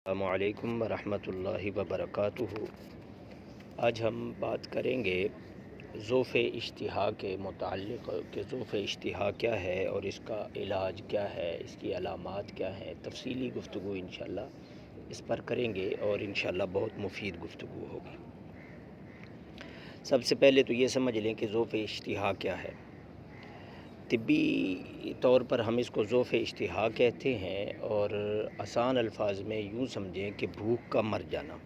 السلام علیکم ورحمۃ اللہ وبرکاتہ۔ آج ہم بات کریں گے ضعف اشتہا کے متعلق کہ ضعف اشتہا کیا ہے اور اس کا علاج کیا ہے، اس کی علامات کیا ہیں۔ تفصیلی گفتگو انشاءاللہ اس پر کریں گے اور انشاءاللہ بہت مفید گفتگو ہوگی۔ سب سے پہلے تو یہ سمجھ لیں کہ ضعف اشتہا کیا ہے۔ طبی طور پر ہم اس کو ضعف اشتہا کہتے ہیں، اور آسان الفاظ میں یوں سمجھیں کہ بھوک کا مر جانا۔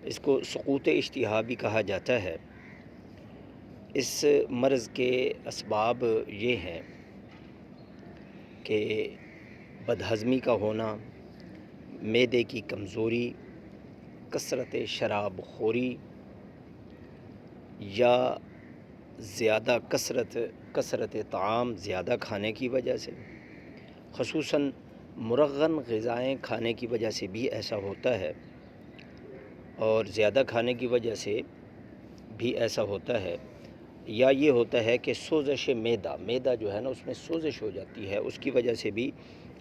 اس کو سقوط اشتہا بھی کہا جاتا ہے۔ اس مرض کے اسباب یہ ہیں کہ بدہضمی کا ہونا، معدے کی کمزوری، کثرت شراب خوری، یا زیادہ کثرت طعام زیادہ کھانے کی وجہ سے، خصوصاً مرغن غذائیں کھانے کی وجہ سے بھی ایسا ہوتا ہے، اور زیادہ کھانے کی وجہ سے بھی ایسا ہوتا ہے، یا یہ ہوتا ہے کہ سوزش معدہ جو ہے نا، اس میں سوزش ہو جاتی ہے، اس کی وجہ سے بھی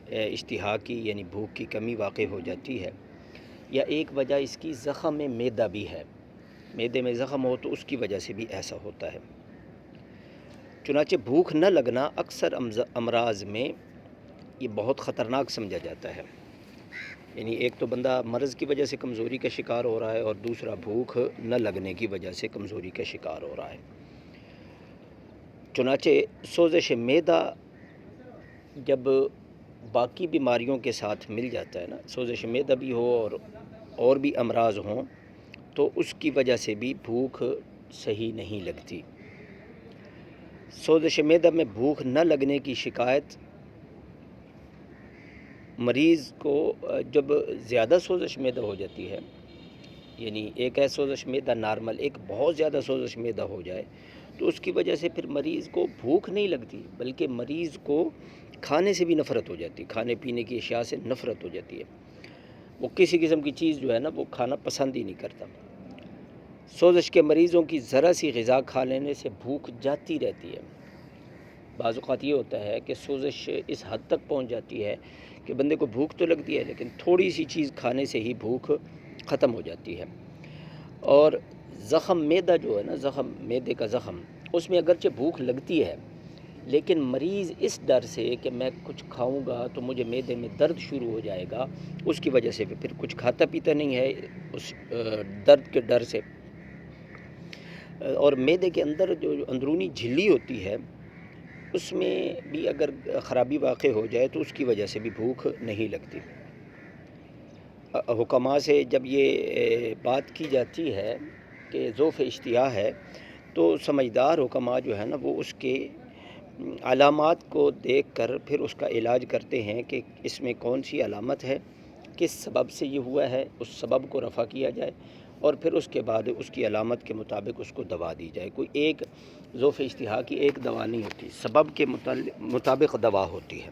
اشتہا کی یعنی بھوک کی کمی واقع ہو جاتی ہے۔ یا ایک وجہ اس کی زخم معدہ بھی ہے، معدے میں زخم ہو تو اس کی وجہ سے بھی ایسا ہوتا ہے۔ چنانچہ بھوک نہ لگنا اکثر امراض میں یہ بہت خطرناک سمجھا جاتا ہے۔ یعنی ایک تو بندہ مرض کی وجہ سے کمزوری کا شکار ہو رہا ہے، اور دوسرا بھوک نہ لگنے کی وجہ سے کمزوری کا شکار ہو رہا ہے۔ چنانچہ سوزش معدہ جب باقی بیماریوں کے ساتھ مل جاتا ہے نا، سوزش معدہ بھی ہو اور بھی امراض ہوں، تو اس کی وجہ سے بھی بھوک صحیح نہیں لگتی۔ سوزش معدہ میں بھوک نہ لگنے کی شکایت مریض کو جب زیادہ سوزش معدہ ہو جاتی ہے، یعنی ایک ہے سوزش معدہ نارمل، ایک بہت زیادہ سوزش معدہ ہو جائے، تو اس کی وجہ سے پھر مریض کو بھوک نہیں لگتی، بلکہ مریض کو کھانے سے بھی نفرت ہو جاتی، کھانے پینے کی اشیاء سے نفرت ہو جاتی ہے۔ وہ کسی قسم کی چیز جو ہے نا وہ کھانا پسند ہی نہیں کرتا۔ سوزش کے مریضوں کی ذرا سی غذا کھا لینے سے بھوک جاتی رہتی ہے۔ بعض اوقات یہ ہوتا ہے کہ سوزش اس حد تک پہنچ جاتی ہے کہ بندے کو بھوک تو لگتی ہے، لیکن تھوڑی سی چیز کھانے سے ہی بھوک ختم ہو جاتی ہے۔ اور زخم معدہ جو ہے نا، زخم معدے کا زخم، اس میں اگرچہ بھوک لگتی ہے، لیکن مریض اس ڈر سے کہ میں کچھ کھاؤں گا تو مجھے معدے میں درد شروع ہو جائے گا، اس کی وجہ سے پھر کچھ کھاتا پیتا نہیں ہے اس درد کے ڈر سے۔ اور معدے کے اندر جو اندرونی جھلی ہوتی ہے، اس میں بھی اگر خرابی واقع ہو جائے تو اس کی وجہ سے بھی بھوک نہیں لگتی۔ حکماء سے جب یہ بات کی جاتی ہے کہ ضعف اشتہا ہے، تو سمجھدار حکماء جو ہے نا وہ اس کے علامات کو دیکھ کر پھر اس کا علاج کرتے ہیں کہ اس میں کون سی علامت ہے، کس سبب سے یہ ہوا ہے، اس سبب کو رفع کیا جائے، اور پھر اس کے بعد اس کی علامت کے مطابق اس کو دوا دی جائے۔ کوئی ایک ضعف اشتہا کی ایک دوا نہیں ہوتی، سبب کے مطابق دوا ہوتی ہے۔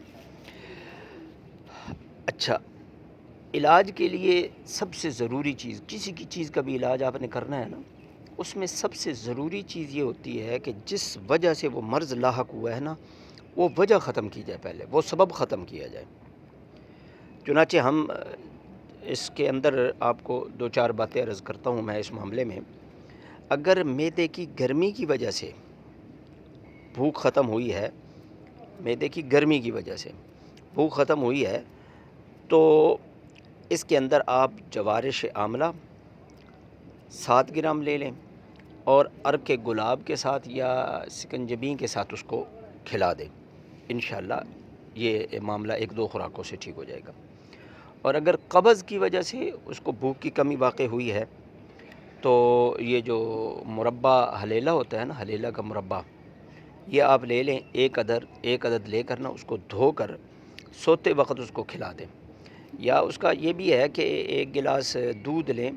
اچھا، علاج کے لیے سب سے ضروری چیز، کسی کی چیز کا بھی علاج آپ نے کرنا ہے نا، اس میں سب سے ضروری چیز یہ ہوتی ہے کہ جس وجہ سے وہ مرض لاحق ہوا ہے نا، وہ وجہ ختم کی جائے، پہلے وہ سبب ختم کیا جائے۔ چنانچہ ہم اس کے اندر آپ کو دو چار باتیں عرض کرتا ہوں میں اس معاملے میں۔ اگر معدے کی گرمی کی وجہ سے بھوک ختم ہوئی ہے، معدے کی گرمی کی وجہ سے بھوک ختم ہوئی ہے، تو اس کے اندر آپ جوارش آملہ 7 گرام لے لیں، اور عرق گلاب کے ساتھ یا سکنجبی کے ساتھ اس کو کھلا دیں۔ انشاءاللہ یہ معاملہ 1-2 خوراکوں سے ٹھیک ہو جائے گا۔ اور اگر قبض کی وجہ سے اس کو بھوک کی کمی واقع ہوئی ہے، تو یہ جو مربع حلیلہ ہوتا ہے نا، حلیلہ کا مربع، یہ آپ لے لیں، ایک عدد لے کر نا اس کو دھو کر سوتے وقت اس کو کھلا دیں۔ یا اس کا یہ بھی ہے کہ 1 گلاس دودھ لیں،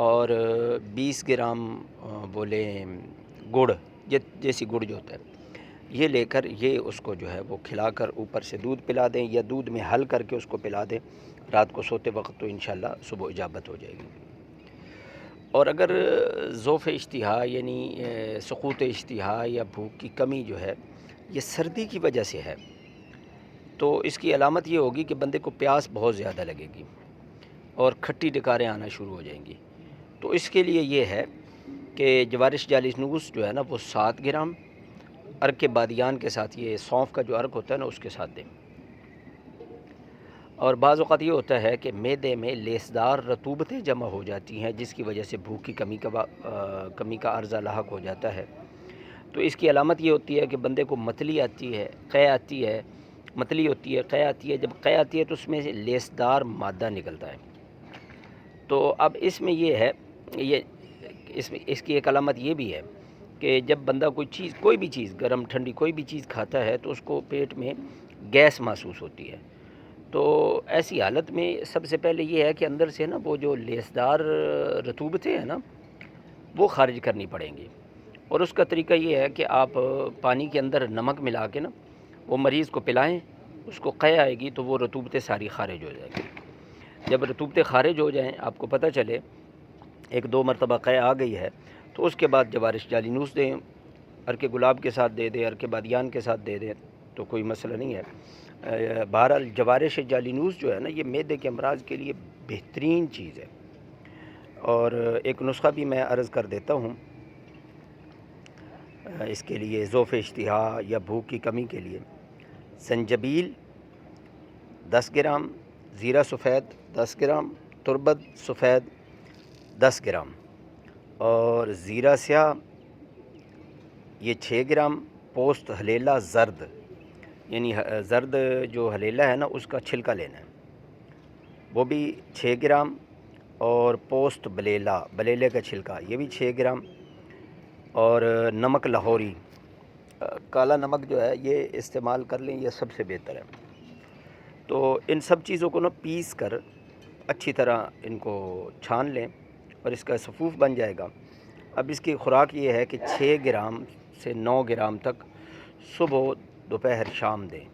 اور 20 گرام بولیں گڑ، جیسی گڑ جو ہوتا ہے، یہ لے کر یہ اس کو جو ہے وہ کھلا کر اوپر سے دودھ پلا دیں، یا دودھ میں حل کر کے اس کو پلا دیں رات کو سوتے وقت، تو انشاءاللہ صبح اجابت ہو جائے گی۔ اور اگر ضعف اشتہا یعنی سقوط اشتہا یا بھوک کی کمی جو ہے یہ سردی کی وجہ سے ہے، تو اس کی علامت یہ ہوگی کہ بندے کو پیاس بہت زیادہ لگے گی اور کھٹی ڈکاریں آنا شروع ہو جائیں گی۔ تو اس کے لیے یہ ہے کہ جوارش جالینوس جو ہے نا وہ 7 گرام عرق بادیان کے ساتھ، یہ سونف کا جو عرق ہوتا ہے نا اس کے ساتھ دیں۔ اور بعض اوقات یہ ہوتا ہے کہ معدے میں لیسدار رطوبتیں جمع ہو جاتی ہیں جس کی وجہ سے بھوک کی کمی کا عرضہ لاحق ہو جاتا ہے۔ تو اس کی علامت یہ ہوتی ہے کہ بندے کو متلی آتی ہے، قے آتی ہے، متلی ہوتی ہے، قے آتی ہے۔ جب قے آتی ہے تو اس میں سے لیسدار مادہ نکلتا ہے۔ تو اب اس میں یہ ہے، اس کی ایک علامت یہ بھی ہے کہ جب بندہ کوئی بھی چیز گرم ٹھنڈی کوئی بھی چیز کھاتا ہے تو اس کو پیٹ میں گیس محسوس ہوتی ہے۔ تو ایسی حالت میں سب سے پہلے یہ ہے کہ اندر سے نا وہ جو لیسدار رطوبتیں ہیں نا وہ خارج کرنی پڑیں گی، اور اس کا طریقہ یہ ہے کہ آپ پانی کے اندر نمک ملا کے نا وہ مریض کو پلائیں، اس کو قے آئے گی تو وہ رطوبتیں ساری خارج ہو جائیں گی۔ جب رطوبتیں خارج ہو جائیں، آپ کو پتہ چلے 1-2 مرتبہ قے آ گئی ہے، تو اس کے بعد جوارش جالینوس دیں، عرق گلاب کے ساتھ دے دیں، عرق بادیان کے ساتھ دے دیں، تو کوئی مسئلہ نہیں ہے۔ بہرحال جوارش جالینوس جو ہے نا یہ معدے کے امراض کے لیے بہترین چیز ہے۔ اور ایک نسخہ بھی میں عرض کر دیتا ہوں اس کے لیے، ذوف اشتہا یا بھوک کی کمی کے لیے: زنجبیل 10 گرام، زیرہ سفید 10 گرام، تربت سفید 10 گرام، اور زیرہ سیاہ یہ 6 گرام، پوست ہلیلا زرد، یعنی زرد جو ہلیلا ہے نا اس کا چھلکا لینا ہے، وہ بھی 6 گرام، اور پوست بلیلے کا چھلکا یہ بھی 6 گرام، اور نمک لاہوری کالا نمک جو ہے یہ استعمال کر لیں، یہ سب سے بہتر ہے۔ تو ان سب چیزوں کو نا پیس کر اچھی طرح ان کو چھان لیں اور اس کا صفوف بن جائے گا۔ اب اس کی خوراک یہ ہے کہ 6 گرام سے 9 گرام تک صبح دوپہر شام دیں۔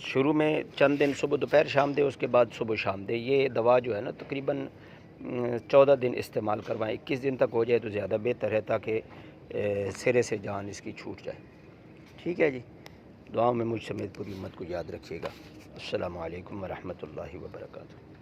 شروع میں چند دن صبح دوپہر شام دیں، اس کے بعد صبح شام دیں۔ یہ دوا جو ہے نا تقریباً 14 دن استعمال کروائیں، 21 دن تک ہو جائے تو زیادہ بہتر ہے تاکہ سرے سے جان اس کی چھوٹ جائے۔ ٹھیک ہے جی، دعاؤں میں مجھ سمیت پوری امت کو یاد رکھیے گا۔ السلام علیکم ورحمۃ اللہ وبرکاتہ۔